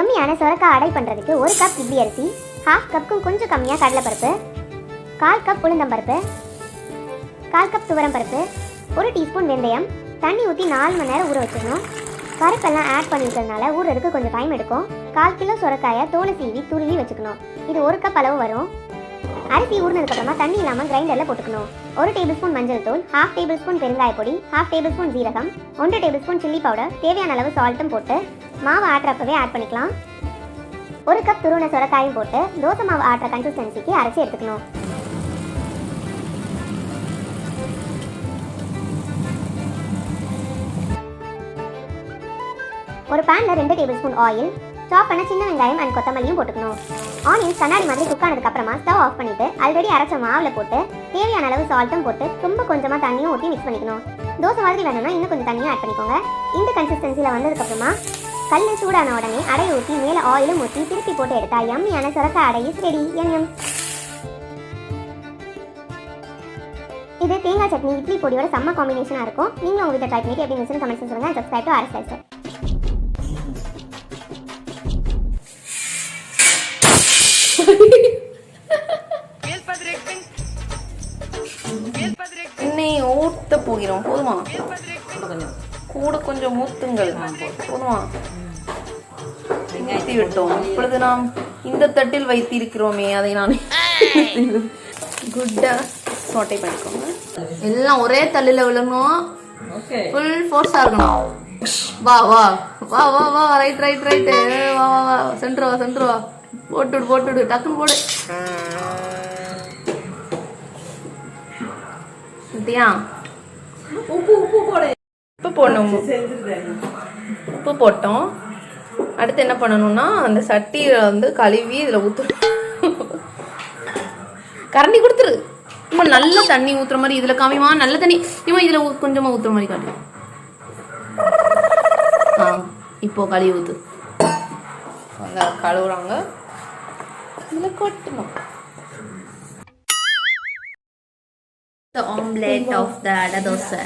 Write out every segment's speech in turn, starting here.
எம்மியான சொரக்காய் அடை பண்ணுறதுக்கு 1 கப் இட்லி அரிசி, 1/2 கப்புக்கும் கொஞ்சம் கம்மியாக கடலைப்பருப்பு, 1/4 கப் உளுந்தம்பருப்பு, 1/4 கப் துவரம்பருப்பு, 1 டீஸ்பூன் வெந்தயம், தண்ணி ஊற்றி 4 மணி நேரம் ஊற வச்சிடணும். பருப்பெல்லாம் ஆட் பண்ணிக்கிறதுனால ஊறுறதுக்கு கொஞ்சம் டைம் எடுக்கும். 1/4 கிலோ சொரக்காயை தோலை சீவி துருவி வச்சுக்கணும். இது 1 கப் அளவு வரும். அரிசி ஊறினதுக்கப்புறமா தண்ணி இல்லாமல் கிரைண்டரில் போட்டுக்கணும். 1 டேபிள் ஸ்பூன் மஞ்சள் தூள், 1/2 டேபிள் ஸ்பூன் பெருங்காய பொடி, 1/2 டேபிள் ஸ்பூன் ஜீரகம், 1 டேபிள் ஸ்பூன் சில்லி பவுடர், தேவையான அளவு சால்ட்டும் போட்டு மாவு ஆட்டுறப்பவே ஆட் பண்ணிக்கலாம். 1 கப் துருவன சொரக்காயும் போட்டு தோசை மாவு ஆட்டுற கன்சிஸ்டன்சிக்கு அரைச்சி எடுத்துக்கணும். ஒரு பேனில் 2 டேபிள் ஸ்பூன் ஆயில், சாப் பண்ண சின்ன வெங்காயம் அண்ட் கொத்தமல்லியும் போட்டுக்கணும். ஆனியன்ஸ் கண்ணாடி மாதிரி குக் ஆனதுக்கு அப்புறமா ஸ்டவ் ஆஃப் பண்ணிட்டு ஆல்ரெடி அரைச்ச மாவில் போட்டு தேவையான அளவு சால்ட்டும் போட்டு ரொம்ப கொஞ்சமாக தண்ணியும் ஊற்றி மிக்ஸ் பண்ணிக்கணும். தோசை மாதிரி வேணும்னா இன்னும் கொஞ்சம் தண்ணியும் ஆட் பண்ணிக்கோங்க. இந்த கன்சிஸ்டன்சியில் வந்ததுக்கப்புறமா கல் சூடான உடனே அடை ஊற்றி மேலே ஆயிலும் ஊற்றி திருப்பி போட்டு எடுத்தா யம்மியான சொரக்காய் அடை இஸ் ரெடி. எம் இது தேங்காய் சட்னி இட்லி பொடியோட செம்ம காம்பினேஷனாக இருக்கும். நீங்களும் உங்கள் வீட்டை ட்ரை பண்ணிட்டு எப்படி இருந்துச்சுன்னு கமெண்ட்ஸ் சொல்லுங்கள். Subscribe to our slicer. எண்ணெய் ஊற்ற போகிறோம். போதுமா? கூட கொஞ்சம் ஊத்துங்கள். போதுமா? ஊற்றி விட்டோம். இப்பொழுது நாம் இந்த தட்டில் வைத்திருக்கிறோமே அதை நான் குட்டா சாட்டை பண்ணிக்கோங்க. எல்லாம் ஒரே தள்ளில விழணும். ஃபுல் ஃபோர்ஸா இருக்கணும். வா வா வா வா வா ரைட் ரைட் ரைட்டு வா வா வா சென்ட்ரு வா சென்ட்ரு வா போட்டுடு போட்டுடு டக்குன்னு போடு. உப்பு போடணும். உப்பு போட்டோம். அடுத்து என்ன பண்ணணும்னா அந்த சட்டியில வந்து கழுவி இதுல ஊத்து. கரண்டி கொடுத்துரு. இம்மா நல்ல தண்ணி ஊத்துற மாதிரி இதுல காமிமா. நல்ல தண்ணி இம்மா இதுல கொஞ்சமா ஊத்துற மாதிரி காட்டு. இப்போ கழுவி ஊத்து. கழுவுறாங்க. இதுல கொட்டணும். The omelette of the அடை தோசை.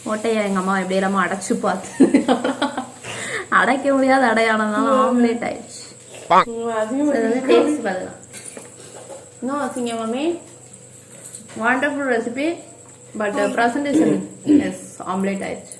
ஓட்டையை எங்கள் அம்மா எப்படி எல்லாமோ அடைச்சு பார்த்து அடைக்க முடியாத அடையானதுனால ஆம்லேட் ஆயிடுச்சு. டேஸ்ட் பார்க்கலாம். இன்னும் வசிங்க மாமி. Wonderful recipe but presentation is omelette ஆயிடுச்சு.